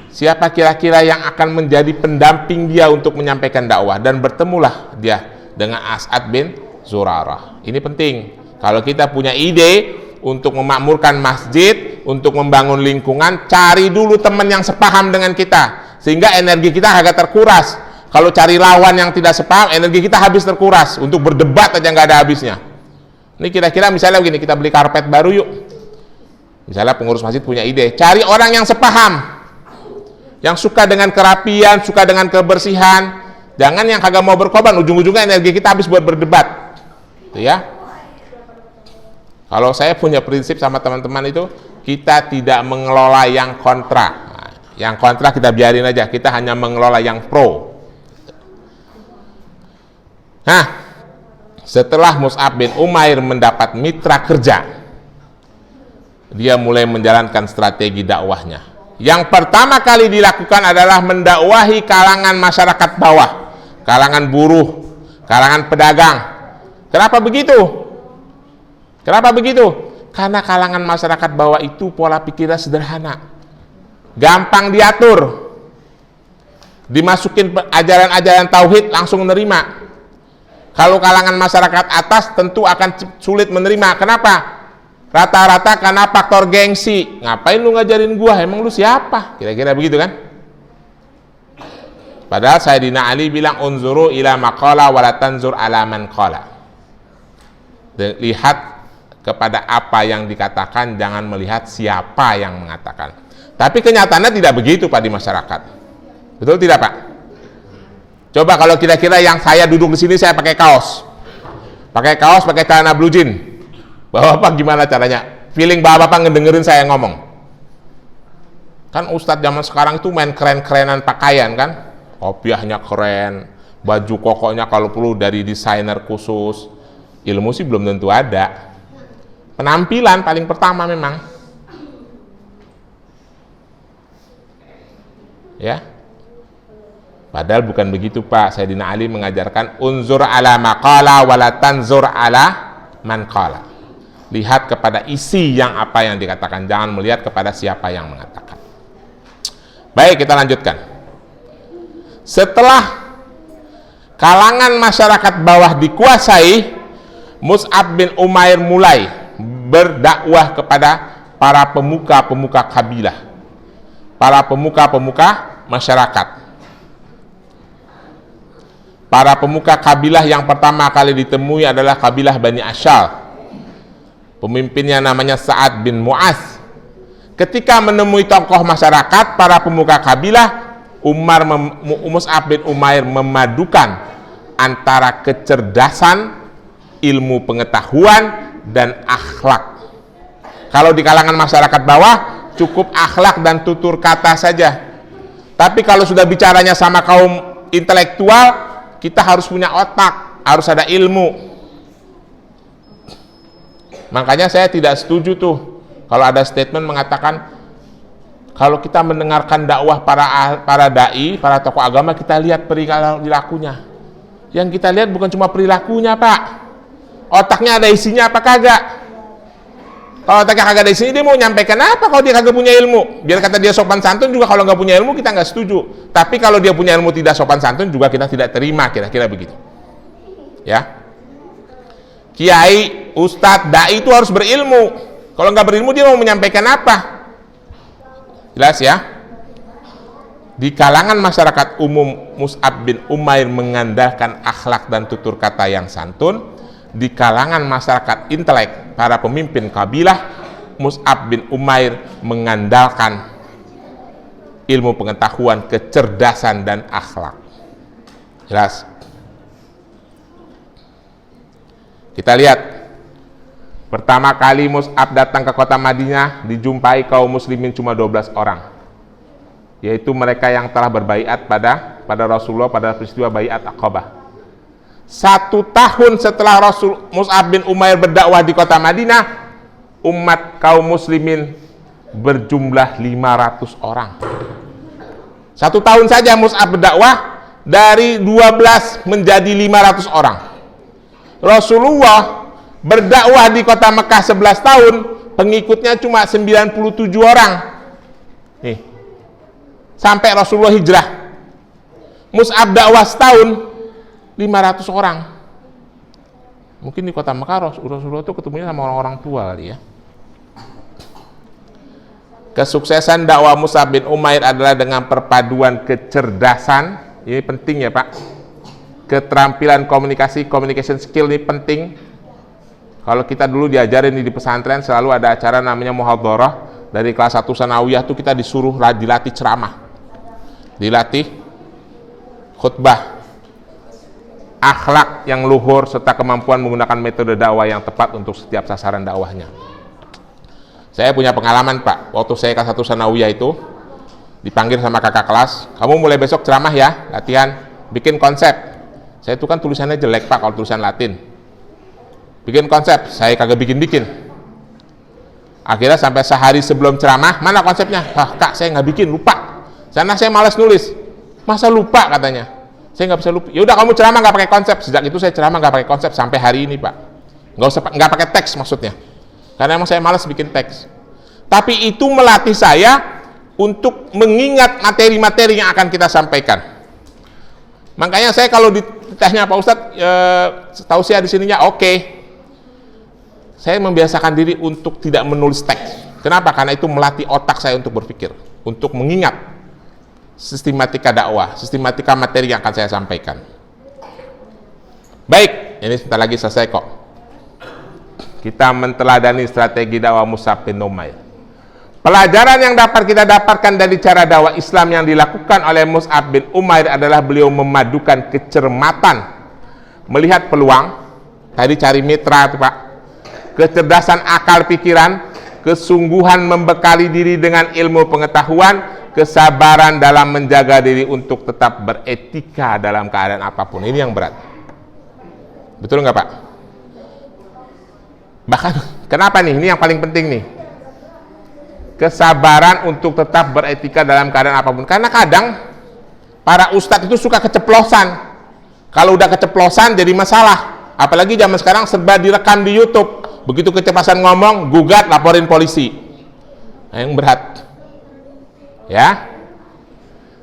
Siapa kira-kira yang akan menjadi pendamping dia untuk menyampaikan dakwah, dan bertemulah dia dengan As'ad bin Zurarah. Ini penting. Kalau kita punya ide untuk memakmurkan masjid, untuk membangun lingkungan, cari dulu teman yang sepaham dengan kita, sehingga energi kita agak terkuras. Kalau cari lawan yang tidak sepaham, energi kita habis terkuras. Untuk berdebat aja nggak ada habisnya. Ini kira-kira misalnya begini, kita beli karpet baru yuk. Misalnya pengurus masjid punya ide, cari orang yang sepaham, yang suka dengan kerapian, suka dengan kebersihan. Jangan yang kagak mau berkorban, ujung-ujungnya energi kita habis buat berdebat. Itu ya. Kalau saya punya prinsip sama teman-teman itu, kita tidak mengelola yang kontra. Nah, yang kontra kita biarin aja, kita hanya mengelola yang pro. Nah, setelah Mus'ab bin Umair mendapat mitra kerja, dia mulai menjalankan strategi dakwahnya. Yang pertama kali dilakukan adalah mendakwahi kalangan masyarakat bawah, kalangan buruh, kalangan pedagang. Kenapa begitu? Kenapa begitu? Karena kalangan masyarakat bawah itu pola pikirnya sederhana, gampang diatur, dimasukin ajaran-ajaran tauhid langsung menerima. Kalau kalangan masyarakat atas tentu akan sulit menerima. Kenapa? Rata-rata karena faktor gengsi. Ngapain lu ngajarin gua? Emang lu siapa? Kira-kira begitu kan? Padahal Sayyidina Ali bilang, unzuru ila maqala wa la tanzur ala man qala. Lihat kepada apa yang dikatakan, jangan melihat siapa yang mengatakan. Tapi kenyataannya tidak begitu, Pak, di masyarakat. Betul tidak, Pak? Coba kalau kira-kira yang saya duduk di sini, saya pakai kaos, pakai celana blue jean. Bapak gimana caranya? Feeling bapak ngedengerin saya ngomong. Kan ustadz zaman sekarang itu main keren-kerenan pakaian kan? Kopiahnya keren, baju kokonya kalau perlu dari desainer khusus. Ilmu sih belum tentu ada. Penampilan paling pertama memang. Ya. Padahal bukan begitu, Pak. Sayyidina Ali mengajarkan unzur ala maqala wa la tanzur ala man qala. Lihat kepada isi yang apa yang dikatakan, jangan melihat kepada siapa yang mengatakan. Baik, kita lanjutkan. Setelah kalangan masyarakat bawah dikuasai, Mus'ab bin Umair mulai berdakwah kepada para pemuka-pemuka kabilah, para pemuka-pemuka masyarakat. Para pemuka kabilah yang pertama kali ditemui adalah kabilah Bani Asyal. Pemimpinnya namanya Sa'ad bin Mu'az. Ketika menemui tokoh masyarakat, para pemuka kabilah, Mus'ab bin Umair memadukan antara kecerdasan, ilmu pengetahuan, dan akhlak. Kalau di kalangan masyarakat bawah, cukup akhlak dan tutur kata saja. Tapi kalau sudah bicaranya sama kaum intelektual, kita harus punya otak, harus ada ilmu. Makanya saya tidak setuju tuh kalau ada statement mengatakan kalau kita mendengarkan dakwah para dai, para tokoh agama, kita lihat perilakunya. Yang kita lihat bukan cuma perilakunya, Pak. Otaknya ada isinya apa kagak? Kalau otaknya kagak ada isinya, dia mau nyampaikan apa kalau dia kagak punya ilmu? Biar kata dia sopan santun juga, kalau nggak punya ilmu kita nggak setuju. Tapi kalau dia punya ilmu tidak sopan santun juga kita tidak terima, kira-kira begitu. Ya. Kiai, ustadz, dai itu harus berilmu. Kalau nggak berilmu dia mau menyampaikan apa? Jelas ya? Di kalangan masyarakat umum, Mus'ab bin Umair mengandalkan akhlak dan tutur kata yang santun. Di kalangan masyarakat intelek, para pemimpin kabilah, Mus'ab bin Umair mengandalkan ilmu pengetahuan, kecerdasan, dan akhlak. Jelas? Kita lihat, pertama kali Mus'ab datang ke kota Madinah, dijumpai kaum muslimin cuma 12 orang, yaitu mereka yang telah berbaiat pada Rasulullah pada peristiwa baiat Aqabah. 1 tahun setelah Mus'ab bin Umair berdakwah di kota Madinah, umat kaum muslimin berjumlah 500 orang. 1 tahun saja Mus'ab berdakwah, dari 12 menjadi 500 orang. Rasulullah berdakwah di kota Mekah 11 tahun, pengikutnya cuma 97 orang. Nih. Sampai Rasulullah hijrah. Mus'ab dakwah setahun, 500 orang. Mungkin di kota Mekah Rasulullah itu ketemunya sama orang-orang tua kali ya. Kesuksesan dakwah Mus'ab bin Umair adalah dengan perpaduan kecerdasan, ini penting ya Pak. Keterampilan communication skill ini penting. Kalau kita dulu diajarin di pesantren selalu ada acara namanya muhadharah. Dari kelas 1 sanawiyah tuh kita disuruh dilatih ceramah, dilatih khutbah, akhlak yang luhur, serta kemampuan menggunakan metode dakwah yang tepat untuk setiap sasaran dakwahnya. Saya punya pengalaman Pak, waktu saya kelas 1 sanawiyah itu dipanggil sama kakak kelas, kamu mulai besok ceramah ya, latihan, bikin konsep. Saya itu kan tulisannya jelek Pak kalau tulisan Latin. Bikin konsep, saya kagak bikin-bikin. Akhirnya sampai sehari sebelum ceramah, mana konsepnya? Wah Kak, saya nggak bikin, lupa. Karena saya malas nulis. Masa lupa katanya? Saya nggak bisa lupa. Ya udah kamu ceramah nggak pakai konsep. Sejak itu saya ceramah nggak pakai konsep sampai hari ini Pak. Nggak pakai teks maksudnya. Karena emang saya malas bikin teks. Tapi itu melatih saya untuk mengingat materi-materi yang akan kita sampaikan. Makanya saya kalau ditanya Pak Ustadz, tausiah di sininya oke. Saya membiasakan diri untuk tidak menulis teks. Kenapa? Karena itu melatih otak saya untuk berpikir, untuk mengingat sistematika dakwah, sistematika materi yang akan saya sampaikan. Baik, ini sebentar lagi selesai kok. Kita menteladani strategi dakwah Mus'ab bin Umair. Pelajaran yang dapat kita dapatkan dari cara dakwah Islam yang dilakukan oleh Mus'ab bin Umair adalah beliau memadukan kecermatan, melihat peluang, tadi cari mitra Pak, kecerdasan akal pikiran, kesungguhan membekali diri dengan ilmu pengetahuan, kesabaran dalam menjaga diri untuk tetap beretika dalam keadaan apapun. Ini yang berat. Betul nggak Pak? Bahkan, kenapa nih? Ini yang paling penting nih. Kesabaran untuk tetap beretika dalam keadaan apapun. Karena kadang para ustadz itu suka keceplosan. Kalau udah keceplosan jadi masalah. Apalagi zaman sekarang serba direkam di YouTube. Begitu keceplosan ngomong, gugat, laporin polisi. Nah, yang berat. Ya.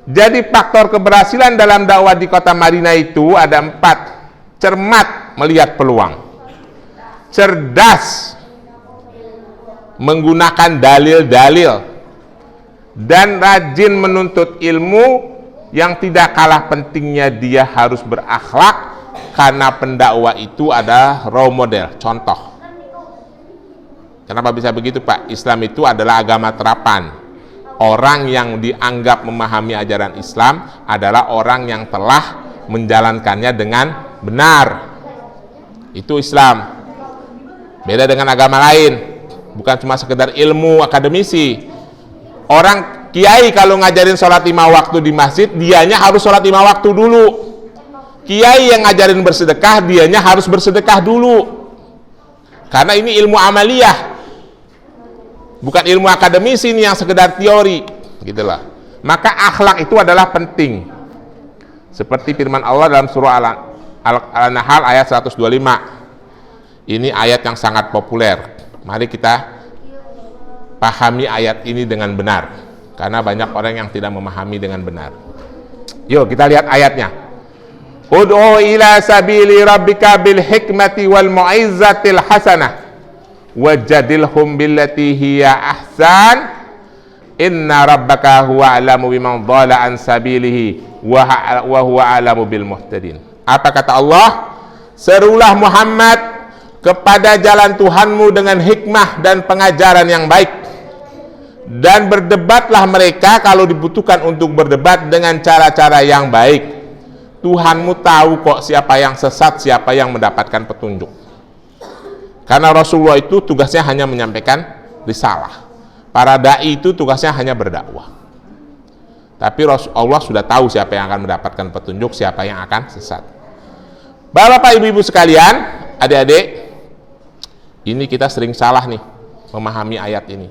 Jadi faktor keberhasilan dalam dakwah di kota Madinah itu ada 4. Cermat melihat peluang. Cerdas menggunakan dalil-dalil, dan rajin menuntut ilmu. Yang tidak kalah pentingnya dia harus berakhlak, karena pendakwah itu adalah role model, contoh. Kenapa bisa begitu Pak? Islam itu adalah agama terapan. Orang yang dianggap memahami ajaran Islam adalah orang yang telah menjalankannya dengan benar. Itu Islam. Beda dengan agama lain. Bukan cuma sekedar ilmu akademisi. Orang kiai kalau ngajarin sholat 5 waktu di masjid, dianya harus sholat 5 waktu dulu. Kiai yang ngajarin bersedekah, dianya harus bersedekah dulu. Karena ini ilmu amaliyah. Bukan ilmu akademisi ini yang sekedar teori, gitulah. Maka akhlak itu adalah penting. Seperti firman Allah dalam surah Al-Nahl ayat 125. Ini ayat yang sangat populer. Mari kita pahami ayat ini dengan benar, karena banyak orang yang tidak memahami dengan benar. Yuk kita lihat ayatnya. Ud'u ila sabili rabbika bil hikmati wal mau'izatil hasanah wajadilhum billati hiya ahsan inna rabbaka huwa a'lamu biman dhalla an sabilihi wa huwa a'lamu bil muhtadin. Apa kata Allah? Serulah Muhammad kepada jalan Tuhanmu dengan hikmah dan pengajaran yang baik, dan berdebatlah mereka kalau dibutuhkan untuk berdebat dengan cara-cara yang baik. Tuhanmu tahu kok siapa yang sesat, siapa yang mendapatkan petunjuk. Karena Rasulullah itu tugasnya hanya menyampaikan risalah. Para dai itu tugasnya hanya berdakwah. Tapi Allah sudah tahu siapa yang akan mendapatkan petunjuk, siapa yang akan sesat. Bapak ibu-ibu sekalian, adik-adik, ini kita sering salah nih memahami ayat ini.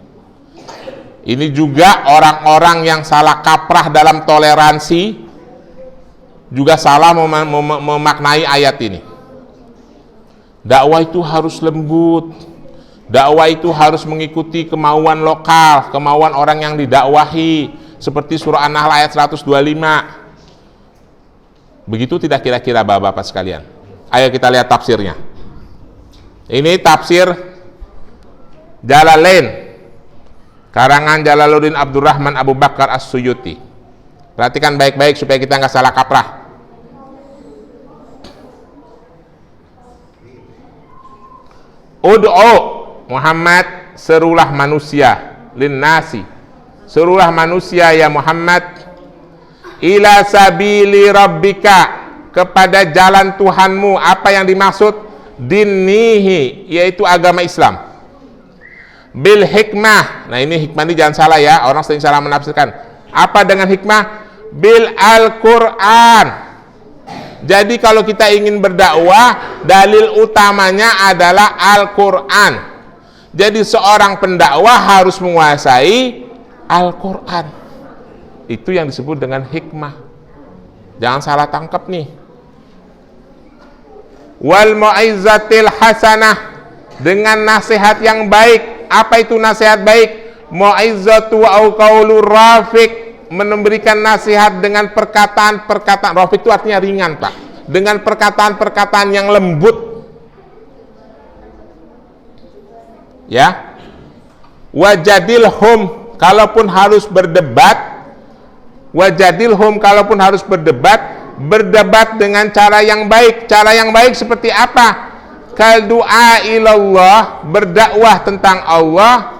Ini juga orang-orang yang salah kaprah dalam toleransi juga salah memaknai ayat ini. Dakwah itu harus lembut. Dakwah itu harus mengikuti kemauan lokal, kemauan orang yang didakwahi, seperti surah An-Nahl ayat 125. Begitu tidak kira-kira Bapak-bapak sekalian? Ayo kita lihat tafsirnya. Ini tafsir Jalalain, karangan Jalaluddin Abdurrahman Abu Bakar As-Suyuti. Perhatikan baik-baik supaya kita nggak salah kaprah. Ud'u Muhammad, serulah manusia, linnasi, serulah manusia ya Muhammad, ila sabili rabbika, kepada jalan Tuhanmu. Apa yang dimaksud? Dinihi, yaitu agama Islam. Bil hikmah, nah ini hikmah ini jangan salah ya, orang sering salah menafsirkan. Apa dengan hikmah? Bil Al-Quran. Jadi kalau kita ingin berdakwah, dalil utamanya adalah Al-Quran. Jadi seorang pendakwah harus menguasai Al-Quran. Itu yang disebut dengan hikmah. Jangan salah tangkap nih. Wal mau'izatil hasanah, dengan nasihat yang baik. Apa itu nasihat baik? Mau'izatu au qaulur rafiq, memberikan nasihat dengan perkataan-perkataan. Rafiq itu artinya ringan, Pak. Dengan perkataan-perkataan yang lembut. Ya. Wajadilhum, kalaupun harus berdebat. Wajadilhum, kalaupun harus berdebat, berdebat dengan cara yang baik. Cara yang baik seperti apa? Kal du'a ilallah, berdakwah tentang Allah,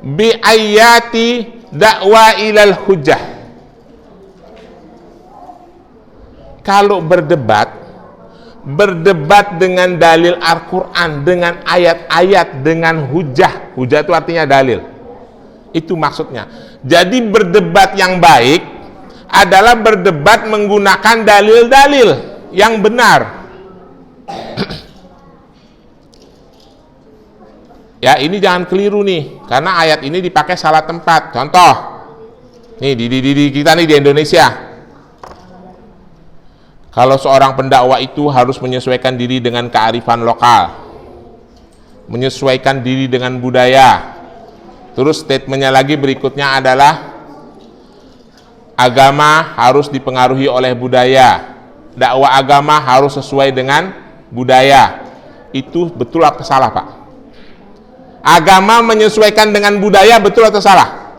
bi ayati dakwa ilal hujjah. Kalau berdebat dengan dalil Al-Quran, dengan ayat-ayat, dengan hujjah. Hujjah itu artinya dalil. Itu maksudnya. Jadi berdebat yang baik adalah berdebat menggunakan dalil-dalil yang benar. Ya, ini jangan keliru nih, karena ayat ini dipakai salah tempat. Contoh, nih di kita nih di Indonesia, kalau seorang pendakwah itu harus menyesuaikan diri dengan kearifan lokal, menyesuaikan diri dengan budaya. Terus statementnya lagi berikutnya adalah agama harus dipengaruhi oleh budaya, dakwah agama harus sesuai dengan budaya. Itu betul atau salah, Pak? Agama menyesuaikan dengan budaya, betul atau salah?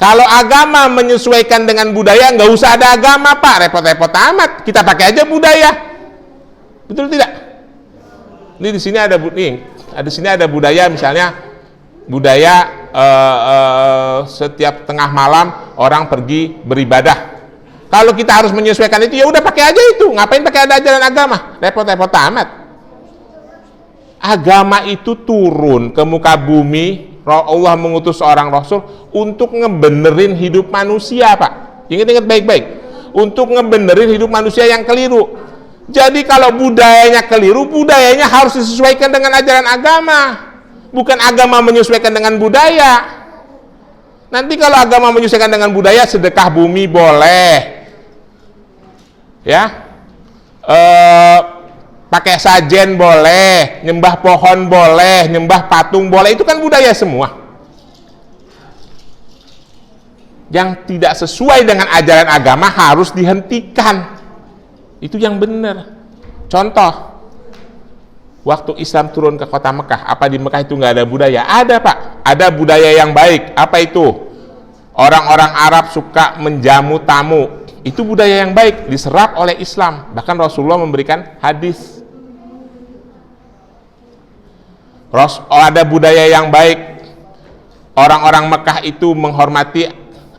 Kalau agama menyesuaikan dengan budaya, nggak usah ada agama, Pak. Repot-repot amat. Kita pakai aja budaya. Betul tidak? Ini di sini ada di sini ada budaya, misalnya budaya setiap tengah malam orang pergi beribadah. Kalau kita harus menyesuaikan itu, ya udah pakai aja itu. Ngapain pakai ada ajaran agama? Repot-repot amat. Agama itu turun ke muka bumi Allah mengutus seorang Rasul untuk ngebenerin hidup manusia, Pak. Ingat-ingat baik-baik. Untuk ngebenerin hidup manusia yang keliru. Jadi kalau budayanya keliru, budayanya harus disesuaikan dengan ajaran agama. Bukan agama menyesuaikan dengan budaya. Nanti kalau agama menyesuaikan dengan budaya, sedekah bumi boleh. Ya. Pakai sajen boleh, nyembah pohon boleh, nyembah patung boleh, itu kan budaya semua. Yang tidak sesuai dengan ajaran agama harus dihentikan. Itu yang benar. Contoh, waktu Islam turun ke kota Mekah, apa di Mekah itu nggak ada budaya? Ada, Pak. Ada budaya yang baik. Apa itu? Orang-orang Arab suka menjamu tamu. Itu budaya yang baik, diserap oleh Islam. Bahkan Rasulullah memberikan hadis. Ada budaya yang baik, orang-orang Mekah itu menghormati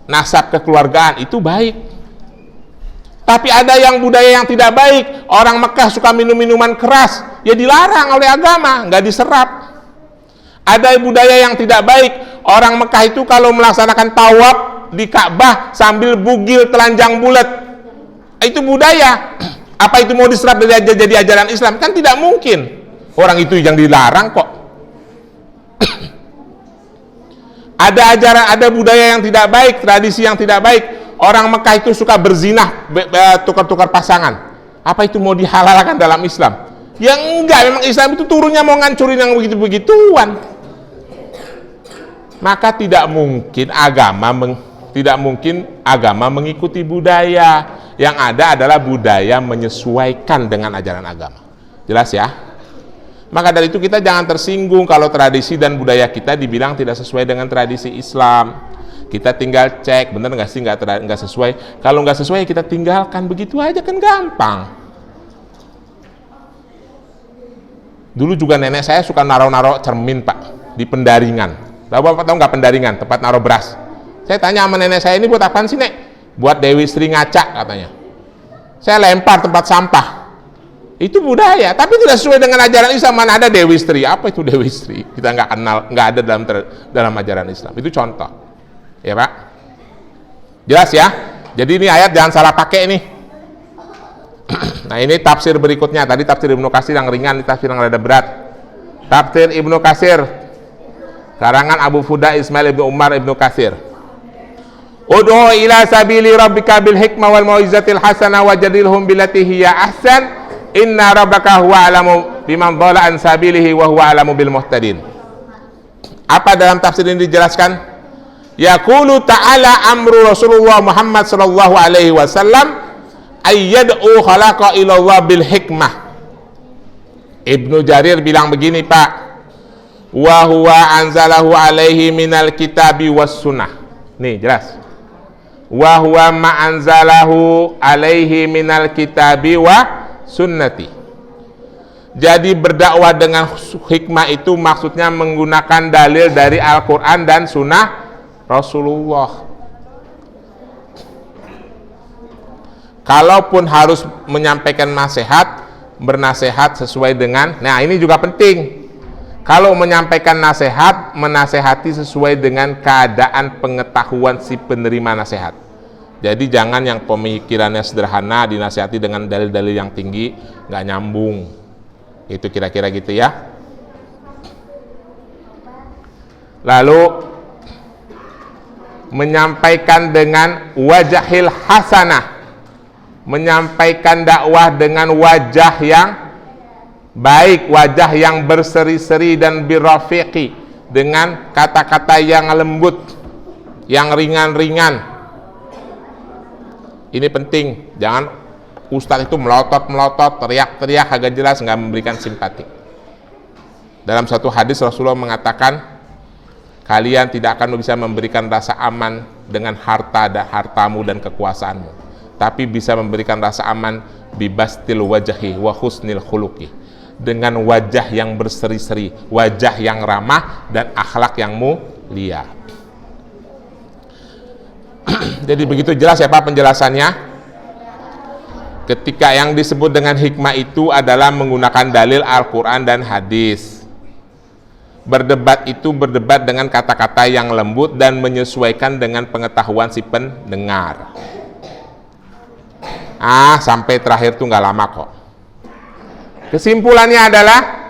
nasab kekeluargaan, itu baik. Tapi ada yang budaya yang tidak baik, orang Mekah suka minum-minuman keras, ya dilarang oleh agama, nggak diserap. Ada budaya yang tidak baik, orang Mekah itu kalau melaksanakan tawaf di Ka'bah sambil bugil telanjang bulat, itu budaya. Apa itu mau diserap jadi ajaran Islam? Kan tidak mungkin. Orang itu yang dilarang kok. Ada budaya yang tidak baik, tradisi yang tidak baik. Orang Mekah itu suka berzinah, tukar-tukar pasangan. Apa itu mau dihalalkan dalam Islam? Ya enggak, memang Islam itu turunnya mau ngancurin yang begitu-begituan. Maka tidak mungkin agama mengikuti budaya. Yang ada adalah budaya menyesuaikan dengan ajaran agama. Jelas ya? Maka dari itu kita jangan tersinggung kalau tradisi dan budaya kita dibilang tidak sesuai dengan tradisi Islam. Kita tinggal cek, bener nggak sih nggak sesuai. Kalau nggak sesuai kita tinggalkan, begitu aja kan gampang. Dulu juga nenek saya suka naruh-naruh cermin, Pak, di pendaringan. Bapak tahu nggak pendaringan, tempat naruh beras? Saya tanya sama nenek saya, ini buat apaan sih, Nek? Buat Dewi Sri ngaca katanya. Saya lempar tempat sampah. Itu budaya, tapi tidak sesuai dengan ajaran Islam. Mana ada Dewi Sri? Apa itu Dewi Sri? Kita nggak kenal, nggak ada dalam ajaran Islam. Itu contoh, ya Pak. Jelas ya. Jadi ini ayat jangan salah pakai nih. Nah ini tafsir berikutnya. Tadi tafsir Ibnu Katsir yang ringan, ini tafsir yang rada berat. Tafsir Ibnu Katsir, karangan Abu Fuda Ismail ibnu Umar ibnu Katsir. Ud'u ila sabili rabbika bil hikmah wal mau'izatil hasanah wajadilhum billati hiya ahsan. Inna rabbaka huwa alamu biman dhalla an sabilihi wa huwa alamu bil muhtadin. Apa dalam tafsir ini dijelaskan? Yaqulu ta'ala amru Rasulullah Muhammad sallallahu alaihi wasallam ayyad'u khalaqa ila Allah bil hikmah. Ibnu Jarir bilang begini, Pak. Wa huwa anzalahu alaihi minal kitabi was sunnah. Nih jelas. Wa huwa ma anzalahu alaihi minal kitabi wa sunnati. Jadi berdakwah dengan hikmah itu maksudnya menggunakan dalil dari Al-Quran dan sunnah Rasulullah. Kalaupun harus menyampaikan nasihat, bernasehat sesuai dengan, nah ini juga penting. Kalau menyampaikan nasihat, menasehati sesuai dengan keadaan pengetahuan si penerima nasihat. Jadi jangan yang pemikirannya sederhana dinasihati dengan dalil-dalil yang tinggi, nggak nyambung. Itu kira-kira gitu ya. Lalu menyampaikan dengan wajahil hasanah, menyampaikan dakwah dengan wajah yang baik, wajah yang berseri-seri dan birafiqi, dengan kata-kata yang lembut, yang ringan-ringan. Ini penting, jangan ustadz itu melotot-melotot, teriak-teriak agak jelas, nggak memberikan simpati. Dalam satu hadis Rasulullah mengatakan, kalian tidak akan bisa memberikan rasa aman dengan hartamu dan kekuasaanmu, tapi bisa memberikan rasa aman bibastil wajahi wa husnil khuluqi, dengan wajah yang berseri-seri, wajah yang ramah dan akhlak yang mulia. Jadi begitu jelas ya Pak penjelasannya. Ketika yang disebut dengan hikmah itu adalah menggunakan dalil Al-Quran dan hadis. Berdebat itu berdebat dengan kata-kata yang lembut dan menyesuaikan dengan pengetahuan si pendengar. Sampai terakhir tuh nggak lama kok. Kesimpulannya adalah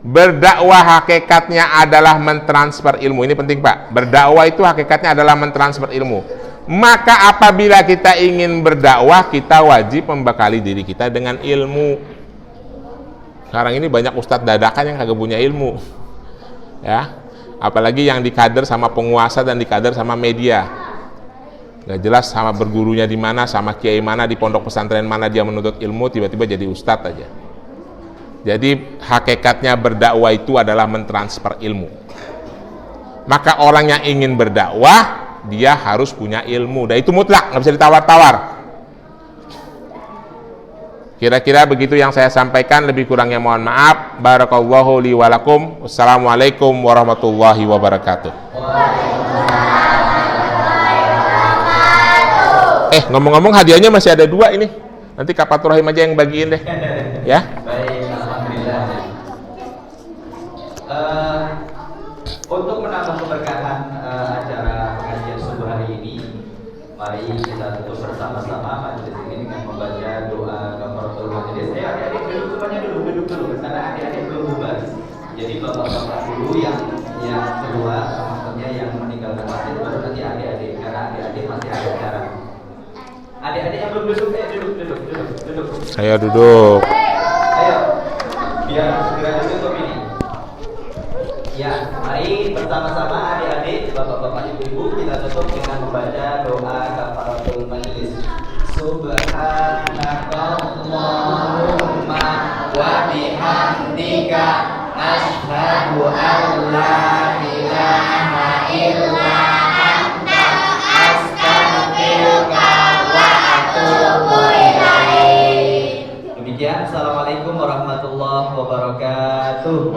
berdakwah hakikatnya adalah mentransfer ilmu. Ini penting Pak. Berdakwah itu hakikatnya adalah mentransfer ilmu. Maka apabila kita ingin berdakwah, kita wajib membekali diri kita dengan ilmu. Sekarang ini banyak ustadz dadakan yang kagak punya ilmu. Ya, apalagi yang dikader sama penguasa dan dikader sama media. Gak jelas sama bergurunya di mana, sama kiai mana, di pondok pesantren mana dia menuntut ilmu, tiba-tiba jadi ustadz aja. Jadi hakikatnya berdakwah itu adalah mentransfer ilmu. Maka orang yang ingin berdakwah, dia harus punya ilmu. Dan itu mutlak, nggak bisa ditawar-tawar. Kira-kira begitu yang saya sampaikan, lebih kurangnya mohon maaf. Barakallahu li walakum. Wassalamualaikum warahmatullahi wabarakatuh. Ngomong-ngomong hadiahnya masih ada 2 ini. Nanti Kapatur Rahim aja yang bagiin deh. Ya. Baik, alhamdulillah. Untuk menambah keberkahan acara pengajian subuh hari ini, mari kita tutup bersama-sama majelis ini dengan membaca doa kafaratul majelis. Adik-adik duduk semuanya duduk dulu karena adik-adik belum bubar. Jadi bapak-bapak dulu yang keluar, maksudnya yang meninggalkan masjid, baru nanti adik-adik karena adik-adik masih ada acara. Adik-adik yang belum duduk, duduk. Ayo duduk. Ayo, biar segera ditutup ini. Ya, mari bersama-sama adik-adik, bapak-bapak, ibu-ibu, kita tutup dengan membaca doa kafaratul majelis. Subhanakallahumma wa bihamdika asyhadu an la ilaha illa anta astaghfiruka wa atubu ilaik. Demikian, assalamualaikum warahmatullahi wabarakatuh.